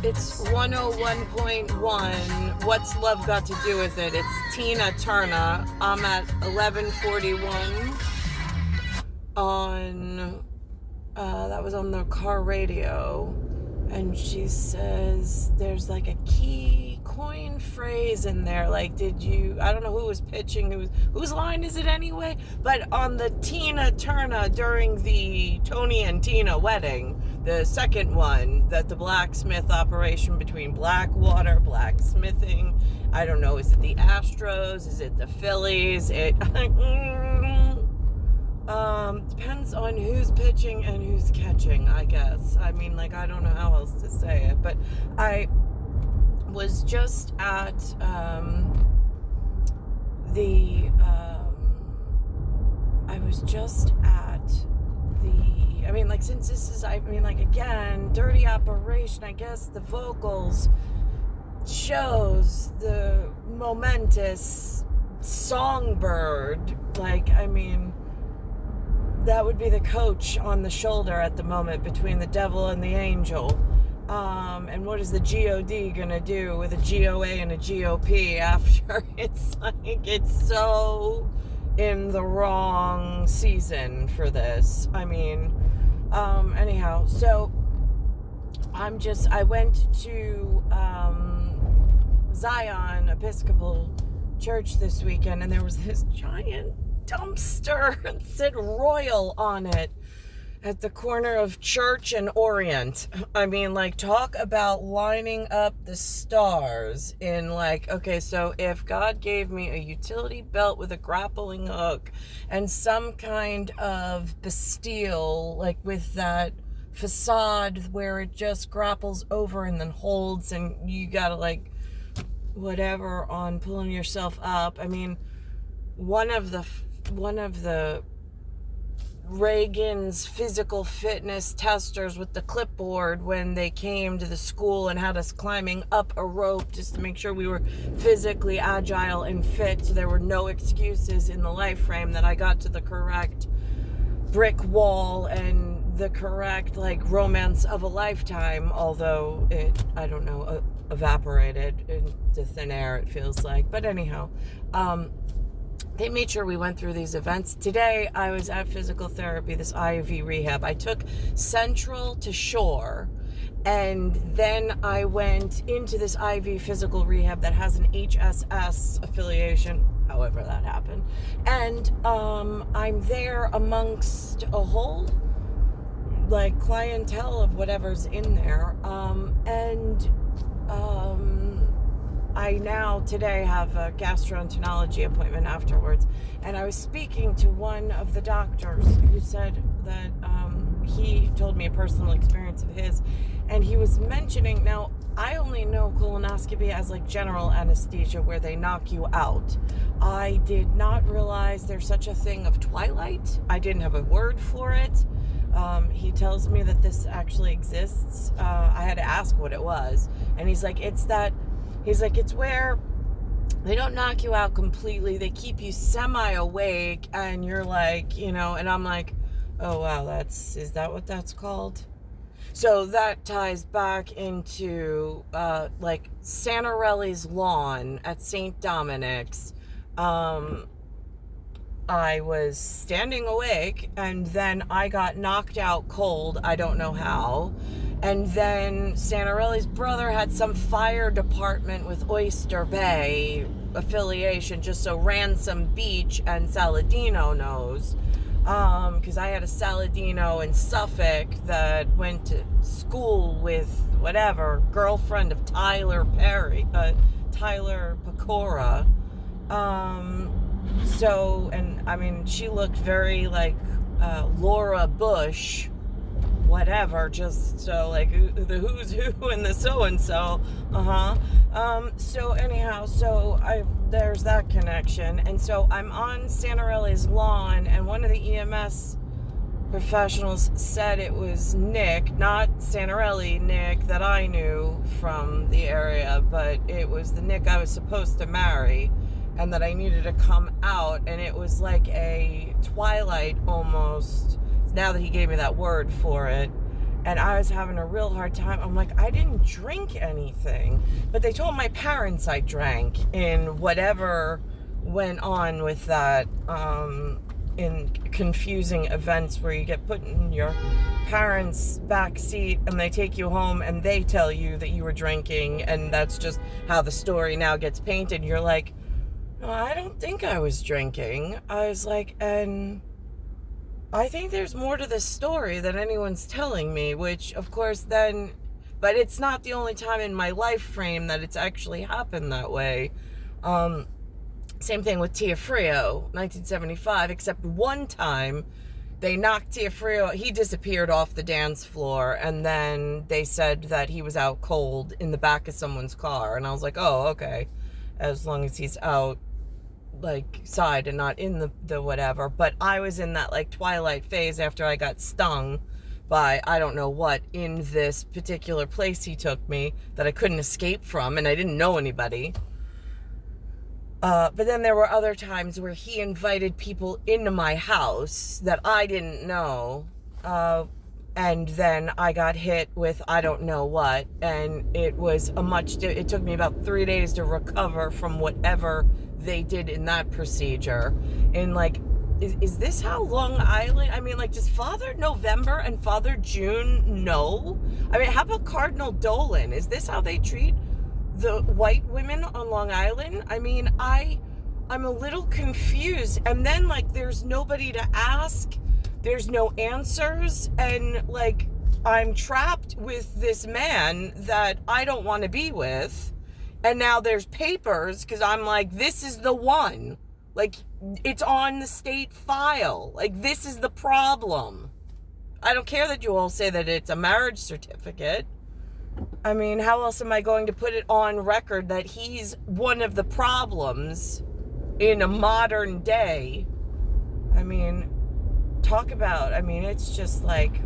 It's 101.1. What's Love Got to Do with It? It's Tina Turner. I'm at 11:41 on, that was on the car radio. And she says there's like a key coin phrase in there. Like, I don't know who was pitching, whose line is it anyway? But on the Tina Turner during the Tony and Tina wedding, the second one, that the blacksmith operation between Blackwater, blacksmithing, I don't know, is it the Astros? Is it the Phillies? Depends on who's pitching and who's catching, I guess. I mean, like, I don't know how else to say it, but I was just at since this is, again, dirty operation, I guess the vocals shows the momentous songbird, that would be the coach on the shoulder at the moment between the devil and the angel. And what is the GOD gonna do with a GOA and a GOP after it's so in the wrong season for this? Anyhow, so I went to Zion Episcopal Church this weekend, and there was this giant dumpster that said Royal on it at the corner of Church and Orient. Talk about lining up the stars in okay, so if God gave me a utility belt with a grappling hook and some kind of Bastille, with that facade where it just grapples over and then holds, and you gotta whatever on pulling yourself up. One of the Reagan's physical fitness testers with the clipboard, when they came to the school and had us climbing up a rope just to make sure we were physically agile and fit, so there were no excuses in the life frame, that I got to the correct brick wall and the correct romance of a lifetime, although it, I don't know, evaporated into thin air, it feels like. But anyhow, they made sure we went through these events. Today, I was at physical therapy, this IV rehab. I took Central to Shore, and then I went into this IV physical rehab that has an HSS affiliation, however that happened. And I'm there amongst a whole clientele of whatever's in there. I now today have a gastroenterology appointment afterwards, and I was speaking to one of the doctors who said that he told me a personal experience of his, and he was mentioning, now I only know colonoscopy as general anesthesia where they knock you out. I did not realize there's such a thing of Twilight. I didn't have a word for it. He tells me that this actually exists. I had to ask what it was, and he's like, it's where they don't knock you out completely. They keep you semi-awake, and you're and I'm like, oh wow, is that what that's called? So that ties back into Santarelli's lawn at St. Dominic's. I was standing awake, and then I got knocked out cold. I don't know how. And then Santarelli's brother had some fire department with Oyster Bay affiliation, just so Ransom Beach and Saladino knows. Because I had a Saladino in Suffolk that went to school with whatever, girlfriend of Tyler Pecora. She looked very Laura Bush, whatever, just so the who's who and the so-and-so. There's that connection. And so I'm on Santarelli's lawn, and one of the EMS professionals said it was Nick, not Santarelli Nick that I knew from the area, but it was the Nick I was supposed to marry, and that I needed to come out, and it was like a Twilight almost, now that he gave me that word for it. and I was having a real hard time. I'm like, I didn't drink anything. But they told my parents I drank in whatever went on with that, in confusing events where you get put in your parents' back seat and they take you home and they tell you that you were drinking, and that's just how the story now gets painted. You're like, no, I don't think I was drinking. I was like, and I think there's more to this story than anyone's telling me, which, of course, then... But it's not the only time in my life frame that it's actually happened that way. Same thing with Tia Frio, 1975, except one time they knocked Tia Frio... He disappeared off the dance floor, and then they said that he was out cold in the back of someone's car. And I was like, oh, okay. As long as he's out like side and not in the whatever. But I was in that like Twilight phase after I got stung by I don't know what in this particular place he took me that I couldn't escape from, and I didn't know anybody. But then there were other times where he invited people into my house that I didn't know, and then I got hit with I don't know what, and it was it took me about 3 days to recover from whatever they did in that procedure. And like, is this how Long Island, I mean, like, does Father November and Father June know? I mean, how about Cardinal Dolan? Is this how they treat the white women on Long Island? I mean, I'm a little confused. And then, like, there's nobody to ask. There's no answers. And, like, I'm trapped with this man that I don't want to be with. And now there's papers because I'm like, this is the one. Like, it's on the state file. Like, this is the problem. I don't care that you all say that it's a marriage certificate. I mean, how else am I going to put it on record that he's one of the problems in a modern day? I mean, it's just like,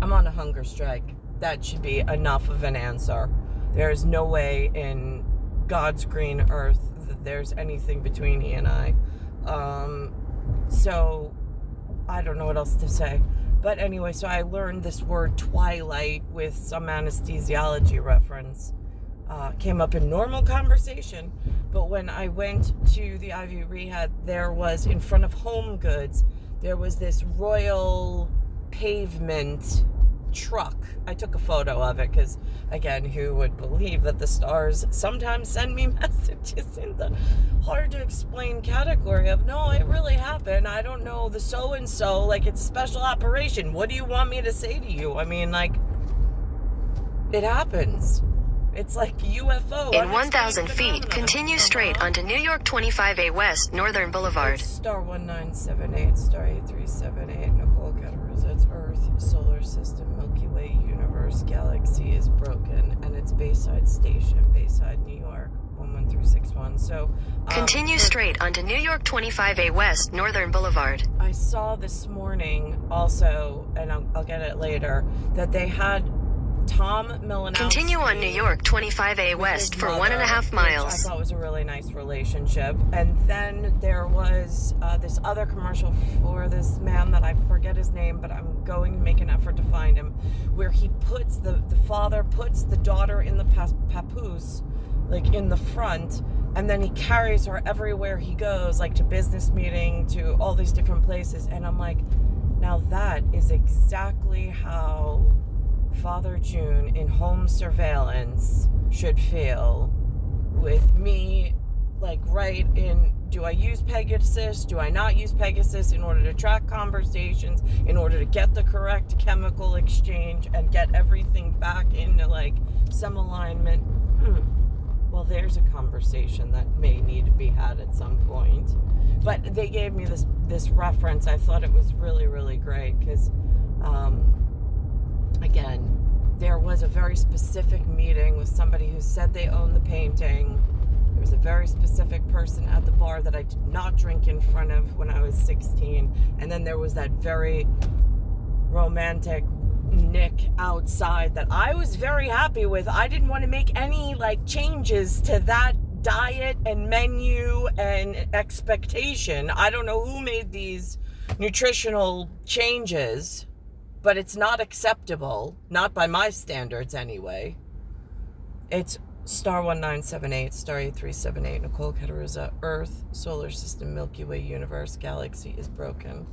I'm on a hunger strike. That should be enough of an answer. There is no way in God's green earth that there's anything between he and I. So I don't know what else to say. But anyway, so I learned this word Twilight with some anesthesiology reference. Came up in normal conversation. But when I went to the IV rehab, there was, in front of Home Goods, there was this Royal Pavement truck. I took a photo of it because, again, who would believe that the stars sometimes send me messages in the hard to explain category of, no, it really happened. I don't know, the so-and-so, like, it's a special operation. What do you want me to say to you? I mean, like, it happens. It's like UFO. In 1,000 feet, continue straight onto New York 25A West, Northern Boulevard. It's star 1978, star 8378, Nicole, Cattaruzza. It's Earth, solar system, Milky Way, universe, galaxy is broken, and it's Bayside Station, Bayside, New York, 11361. So, continue straight onto New York 25A West, Northern Boulevard. I saw this morning also, and I'll get it later, that they had Tom Milanowski. Continue on New York 25A West for 1.5 miles. I thought was a really nice relationship. And then there was this other commercial for this man that I forget his name, but I'm going to make an effort to find him, where he puts the father puts the daughter in the papoose, like in the front, and then he carries her everywhere he goes, like to business meeting, to all these different places. And I'm like, now that is exactly how Father June in home surveillance should feel with me, like, right in, do I use Pegasus? Do I not use Pegasus in order to track conversations, in order to get the correct chemical exchange and get everything back into, like, some alignment? Well, there's a conversation that may need to be had at some point. But they gave me this reference. I thought it was really, really great because, again, there was a very specific meeting with somebody who said they owned the painting. There was a very specific person at the bar that I did not drink in front of when I was 16. And then there was that very romantic Nick outside that I was very happy with. I didn't want to make any, like, changes to that diet and menu and expectation. I don't know who made these nutritional changes. but it's not acceptable, not by my standards anyway. It's star 1978, star 8378, Nicole, Cattaruzza, Earth, solar system, Milky Way, universe, galaxy is broken.